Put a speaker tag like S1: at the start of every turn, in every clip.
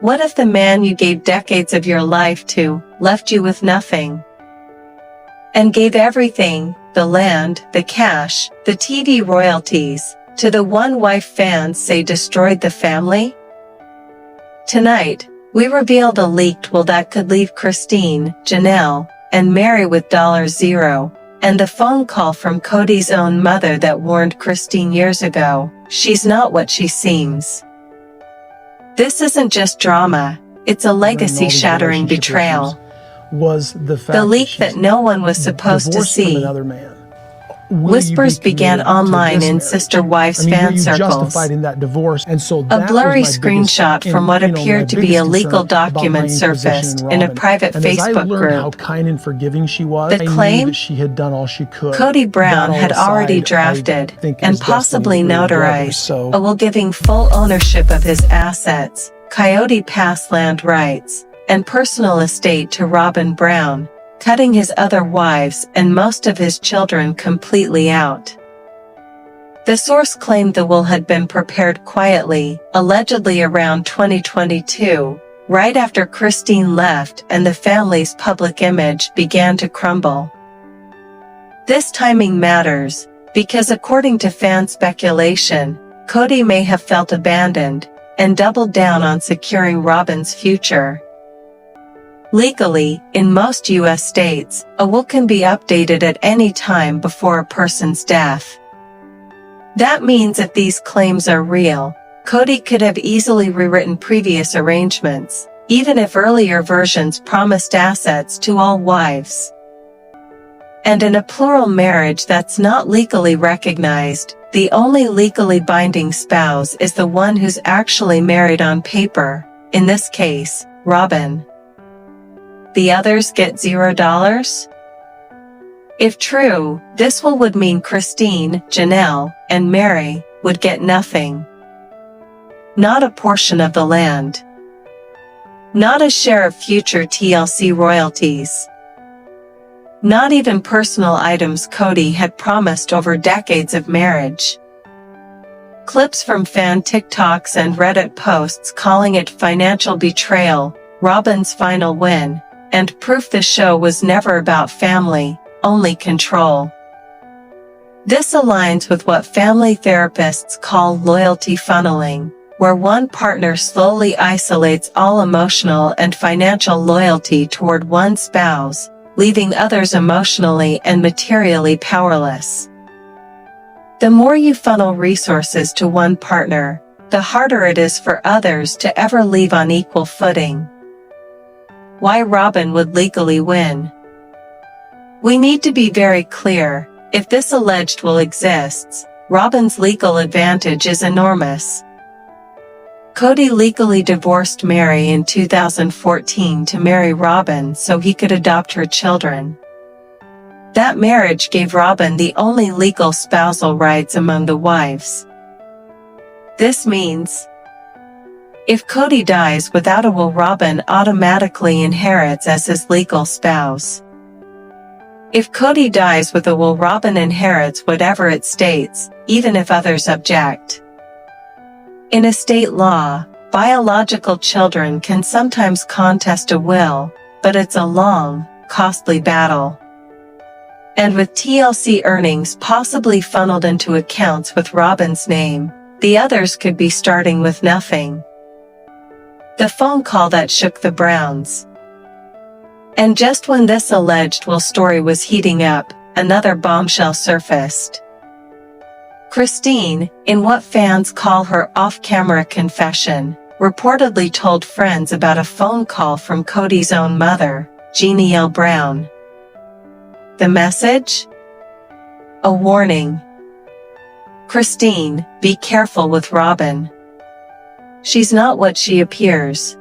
S1: What if the man you gave decades of your life to left you with nothing? And gave everything, the land, the cash, the TV royalties, to the one wife fans say destroyed the family? Tonight, we reveal the leaked will that could leave Christine, Janelle, and Meri with $0, and the phone call from Kody's own mother that warned Christine years ago, she's not what she seems. This isn't just drama, it's a legacy-shattering betrayal.
S2: Was the fact
S1: the leak that no one was supposed to see. Whispers began online in sister-wives fan circles.
S2: In that divorce. And so
S1: a blurry screenshot from what appeared to be a legal document surfaced in a private Facebook group.
S2: How kind and forgiving she was.
S1: The claim
S2: she had done all she could.
S1: Kody Brown had already drafted and possibly notarized a will giving full ownership of his assets, Coyote Pass land rights, and personal estate to Robyn Brown, cutting his other wives and most of his children completely out. The source claimed the will had been prepared quietly, allegedly around 2022, right after Christine left and the family's public image began to crumble. This timing matters, because according to fan speculation, Kody may have felt abandoned, and doubled down on securing Robyn's future. Legally, in most U.S. states, a will can be updated at any time before a person's death. That means if these claims are real, Kody could have easily rewritten previous arrangements, even if earlier versions promised assets to all wives. And in a plural marriage that's not legally recognized, the only legally binding spouse is the one who's actually married on paper, in this case, Robyn. The others get $0? If true, this will would mean Christine, Janelle, and Meri would get nothing. Not a portion of the land. Not a share of future TLC royalties. Not even personal items Kody had promised over decades of marriage. Clips from fan TikToks and Reddit posts calling it financial betrayal, Robyn's final win, and proof the show was never about family, only control. This aligns with what family therapists call loyalty funneling, where one partner slowly isolates all emotional and financial loyalty toward one spouse, leaving others emotionally and materially powerless. The more you funnel resources to one partner, the harder it is for others to ever leave on equal footing. Why Robyn would legally win? We need to be very clear, if this alleged will exists, Robyn's legal advantage is enormous. Kody legally divorced Meri in 2014 to marry Robyn so he could adopt her children. That marriage gave Robyn the only legal spousal rights among the wives. This means, if Kody dies without a will, Robyn automatically inherits as his legal spouse. If Kody dies with a will, Robyn inherits whatever it states, even if others object. In estate law, biological children can sometimes contest a will, but it's a long, costly battle. And with TLC earnings possibly funneled into accounts with Robyn's name, the others could be starting with nothing. The phone call that shook the Browns. And just when this alleged will story was heating up, another bombshell surfaced. Christine, in what fans call her off-camera confession, reportedly told friends about a phone call from Kody's own mother, Genielle Brown. The message? A warning. Christine, be careful with Robyn. She's not what she appears.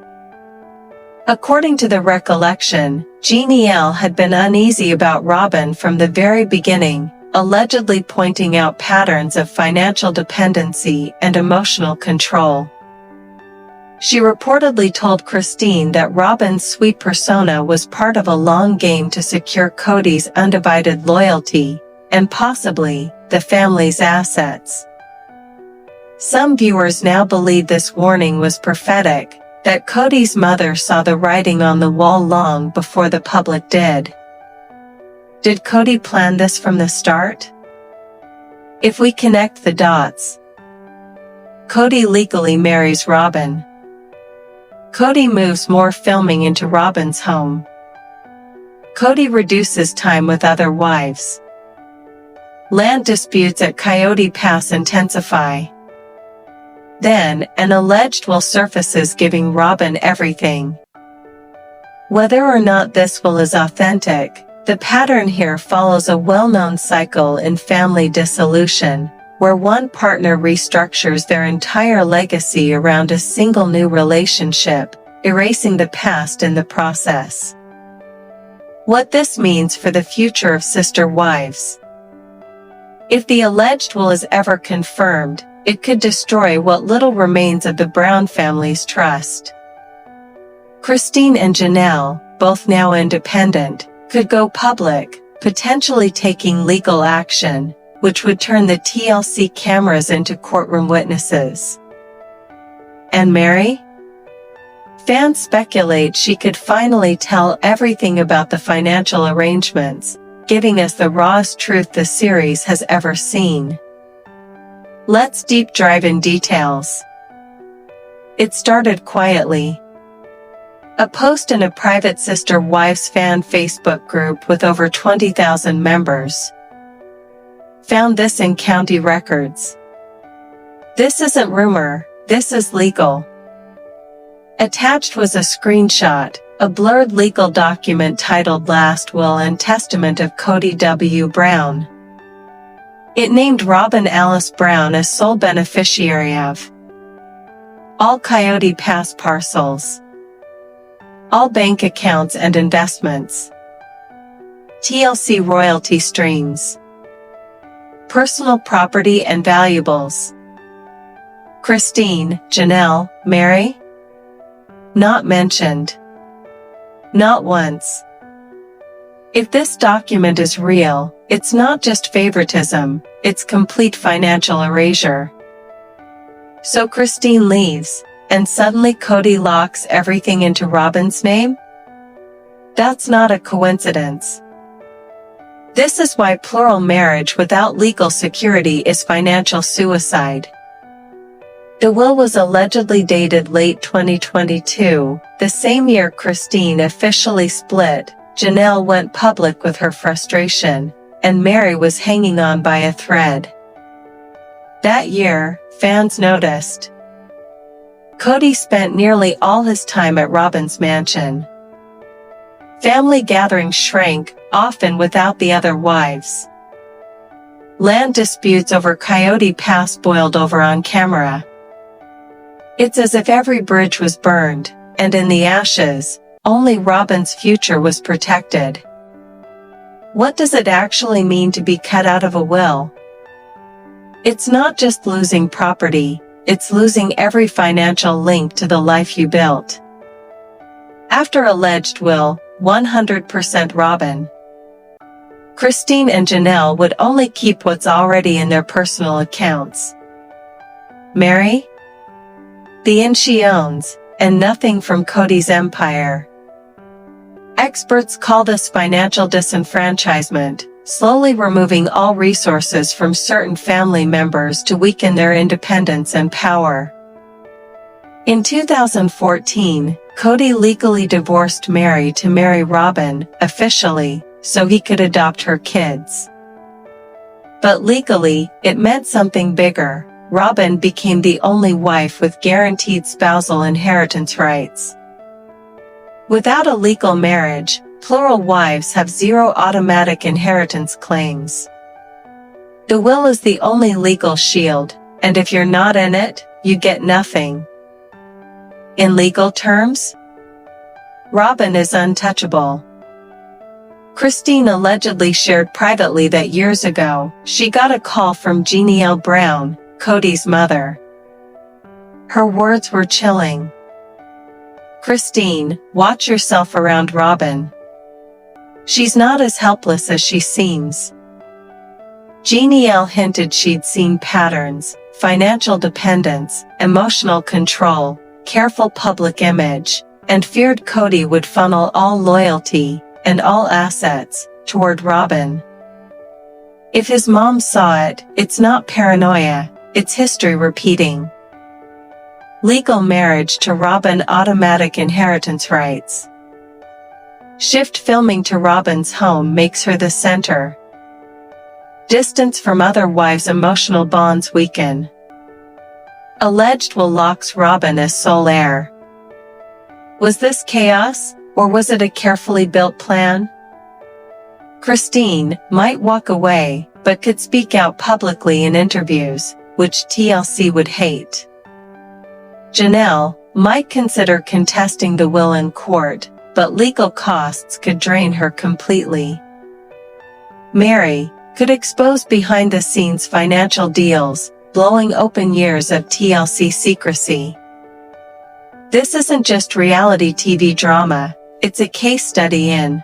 S1: According to the recollection, Genielle had been uneasy about Robyn from the very beginning, allegedly pointing out patterns of financial dependency and emotional control. She reportedly told Christine that Robyn's sweet persona was part of a long game to secure Kody's undivided loyalty, and possibly, the family's assets. Some viewers now believe this warning was prophetic, that Kody's mother saw the writing on the wall long before the public did. Did Kody plan this from the start? If we connect the dots, Kody legally marries Robyn. Kody moves more filming into Robyn's home. Kody reduces time with other wives. Land disputes at Coyote Pass intensify. Then, an alleged will surfaces giving Robyn everything. Whether or not this will is authentic, the pattern here follows a well-known cycle in family dissolution, where one partner restructures their entire legacy around a single new relationship, erasing the past in the process. What this means for the future of sister wives. If the alleged will is ever confirmed, it could destroy what little remains of the Brown family's trust. Christine and Janelle, both now independent, could go public, potentially taking legal action, which would turn the TLC cameras into courtroom witnesses. And Meri? Fans speculate she could finally tell everything about the financial arrangements, giving us the rawest truth the series has ever seen. Let's deep dive in details. It started quietly. A post in a private Sister Wives fan Facebook group with over 20,000 members. Found this in county records. This isn't rumor, this is legal. Attached was a screenshot, a blurred legal document titled Last Will and Testament of Kody W. Brown. It named Robyn Alice Brown as sole beneficiary of all Coyote Pass parcels, all bank accounts and investments, TLC royalty streams, personal property and valuables. Christine, Janelle, Meri? Not mentioned. Not once. If this document is real, it's not just favoritism, it's complete financial erasure. So Christine leaves, and suddenly Kody locks everything into Robyn's name? That's not a coincidence. This is why plural marriage without legal security is financial suicide. The will was allegedly dated late 2022, the same year Christine officially split. Janelle went public with her frustration, and Meri was hanging on by a thread. That year, fans noticed. Kody spent nearly all his time at Robyn's mansion. Family gatherings shrank, often without the other wives. Land disputes over Coyote Pass boiled over on camera. It's as if every bridge was burned, and in the ashes, only Robyn's future was protected. What does it actually mean to be cut out of a will? It's not just losing property, it's losing every financial link to the life you built. After alleged will, 100% Robyn. Christine and Janelle would only keep what's already in their personal accounts. Meri? The inn she owns, and nothing from Kody's empire. Experts call this financial disenfranchisement, slowly removing all resources from certain family members to weaken their independence and power. In 2014, Kody legally divorced Meri to marry Robyn, officially, so he could adopt her kids. But legally, it meant something bigger. Robyn became the only wife with guaranteed spousal inheritance rights. Without a legal marriage, plural wives have zero automatic inheritance claims. The will is the only legal shield, and if you're not in it, you get nothing. In legal terms, Robyn is untouchable. Christine allegedly shared privately that years ago, she got a call from Genielle Brown, Kody's mother. Her words were chilling. Christine, watch yourself around Robyn. She's not as helpless as she seems. Genielle hinted she'd seen patterns, financial dependence, emotional control, careful public image, and feared Kody would funnel all loyalty and all assets toward Robyn. If his mom saw it, it's not paranoia, it's history repeating. Legal marriage to Robyn, automatic inheritance rights. Shift filming to Robyn's home makes her the center. Distance from other wives, emotional bonds weaken. Alleged will locks Robyn as sole heir. Was this chaos, or was it a carefully built plan? Christine might walk away, but could speak out publicly in interviews, which TLC would hate. Janelle might consider contesting the will in court, but legal costs could drain her completely. Meri could expose behind-the-scenes financial deals, blowing open years of TLC secrecy. This isn't just reality TV drama, it's a case study in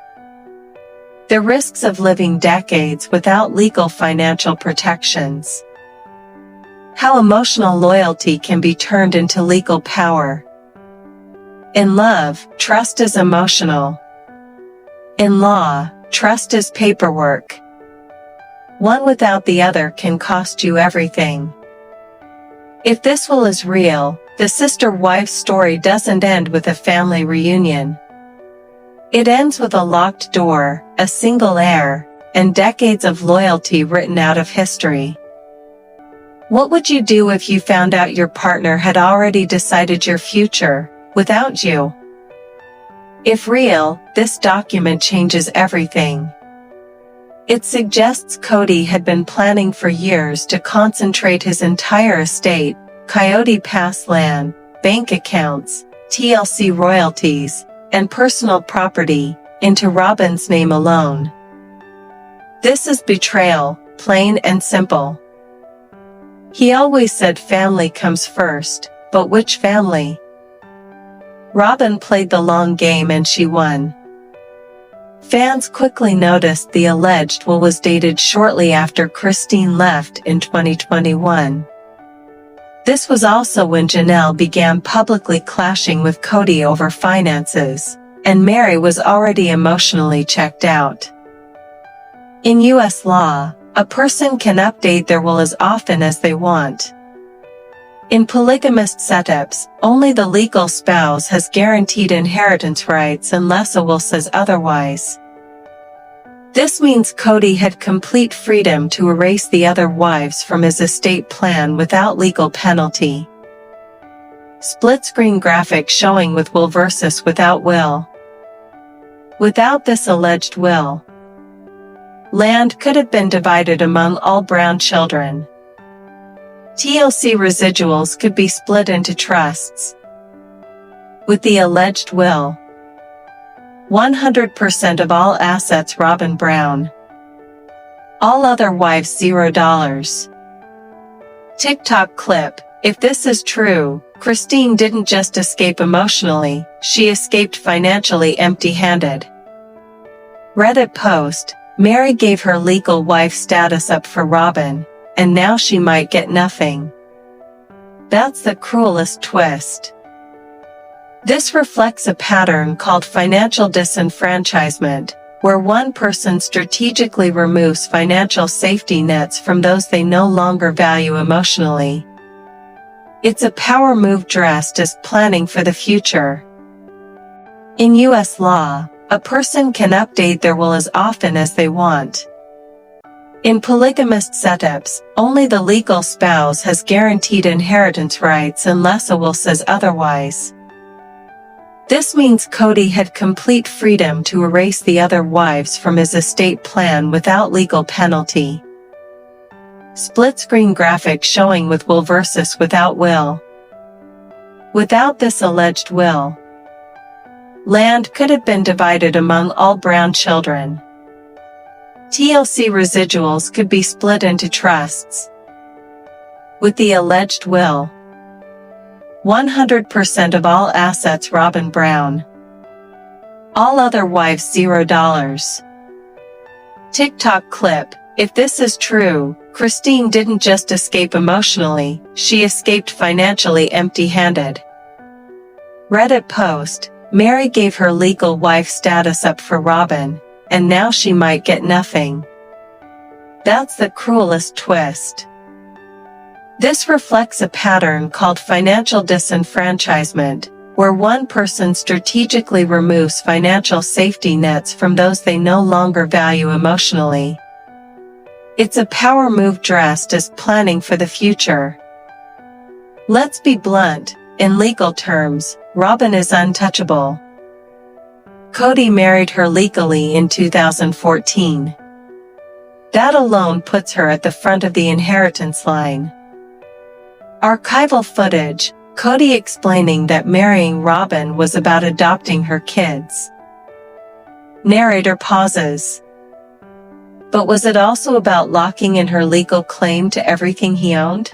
S1: the risks of living decades without legal financial protections. How emotional loyalty can be turned into legal power. In love, trust is emotional. In law, trust is paperwork. One without the other can cost you everything. If this will is real, the sister-wife story doesn't end with a family reunion. It ends with a locked door, a single heir, and decades of loyalty written out of history. What would you do if you found out your partner had already decided your future, without you? If real, this document changes everything. It suggests Kody had been planning for years to concentrate his entire estate, Coyote Pass land, bank accounts, TLC royalties, and personal property, into Robyn's name alone. This is betrayal, plain and simple. He always said family comes first, but which family? Robyn played the long game and she won. Fans quickly noticed the alleged will was dated shortly after Christine left in 2021. This was also when Janelle began publicly clashing with Kody over finances, and Meri was already emotionally checked out. In U.S. law, a person can update their will as often as they want. In polygamist setups, only the legal spouse has guaranteed inheritance rights unless a will says otherwise. This means Kody had complete freedom to erase the other wives from his estate plan without legal penalty. Split-screen graphic showing with will versus without will. Without this alleged will, land could have been divided among all Brown children. TLC residuals could be split into trusts. With the alleged will, 100% of all assets Robyn Brown. All other wives $0. TikTok clip: if this is true, Christine didn't just escape emotionally, she escaped financially empty-handed. Reddit post: Meri gave her legal wife status up for Robyn, and now she might get nothing. That's the cruelest twist. This reflects a pattern called financial disenfranchisement, where one person strategically removes financial safety nets from those they no longer value emotionally. It's a power move dressed as planning for the future. In U.S. law, a person can update their will as often as they want. In polygamist setups, only the legal spouse has guaranteed inheritance rights unless a will says otherwise. This means Kody had complete freedom to erase the other wives from his estate plan without legal penalty. Split-screen graphic showing with will versus without will. Without this alleged will, land could have been divided among all Brown children. TLC residuals could be split into trusts. With the alleged will, 100% of all assets Robyn Brown. All other wives $0. TikTok clip: if this is true, Christine didn't just escape emotionally, she escaped financially empty-handed. Reddit post, Meri gave her legal wife status up for Robyn, and now she might get nothing. That's the cruelest twist. This reflects a pattern called financial disenfranchisement, where one person strategically removes financial safety nets from those they no longer value emotionally. It's a power move dressed as planning for the future. Let's be blunt, in legal terms, Robyn is untouchable. Kody married her legally in 2014. That alone puts her at the front of the inheritance line. Archival footage, Kody explaining that marrying Robyn was about adopting her kids. Narrator pauses. But was it also about locking in her legal claim to everything he owned?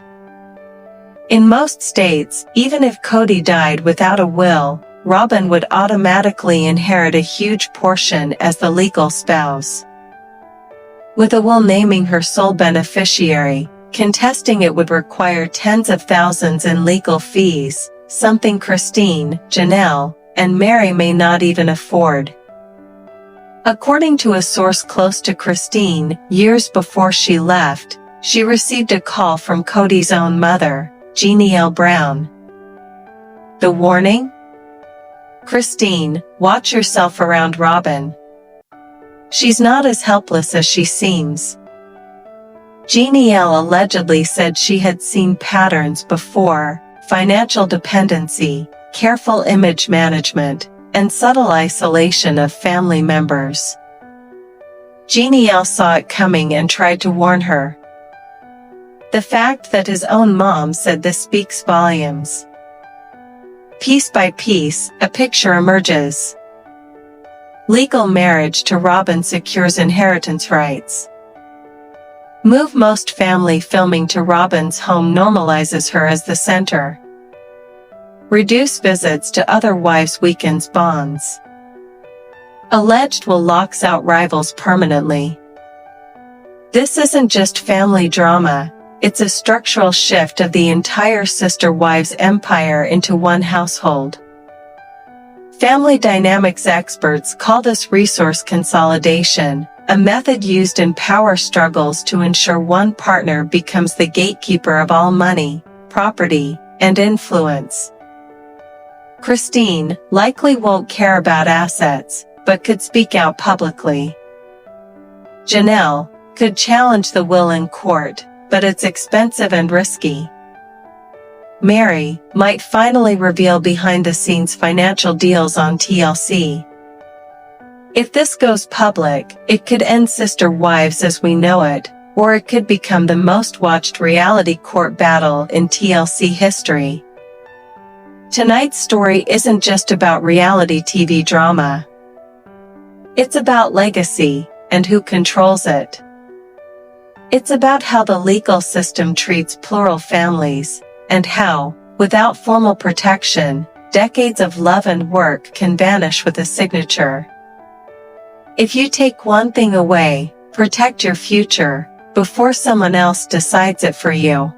S1: In most states, even if Kody died without a will, Robyn would automatically inherit a huge portion as the legal spouse. With a will naming her sole beneficiary, contesting it would require tens of thousands in legal fees, something Christine, Janelle, and Meri may not even afford. According to a source close to Christine, years before she left, she received a call from Kody's own mother, Genielle Brown. The warning? Christine, watch yourself around Robyn. She's not as helpless as she seems. Genielle allegedly said she had seen patterns before: financial dependency, careful image management, and subtle isolation of family members. Genielle saw it coming and tried to warn her. The fact that his own mom said this speaks volumes. Piece by piece, a picture emerges. Legal marriage to Robyn secures inheritance rights. Move most family filming to Robyn's home normalizes her as the center. Reduce visits to other wives weakens bonds. Alleged will locks out rivals permanently. This isn't just family drama, it's a structural shift of the entire sister wives empire into one household. Family dynamics experts call this resource consolidation, a method used in power struggles to ensure one partner becomes the gatekeeper of all money, property, and influence. Christine likely won't care about assets, but could speak out publicly. Janelle could challenge the will in court, but it's expensive and risky. Meri might finally reveal behind-the-scenes financial deals on TLC. If this goes public, it could end Sister Wives as we know it, or it could become the most watched reality court battle in TLC history. Tonight's story isn't just about reality TV drama. It's about legacy, and who controls it. It's about how the legal system treats plural families, and how, without formal protection, decades of love and work can vanish with a signature. If you take one thing away, protect your future, before someone else decides it for you.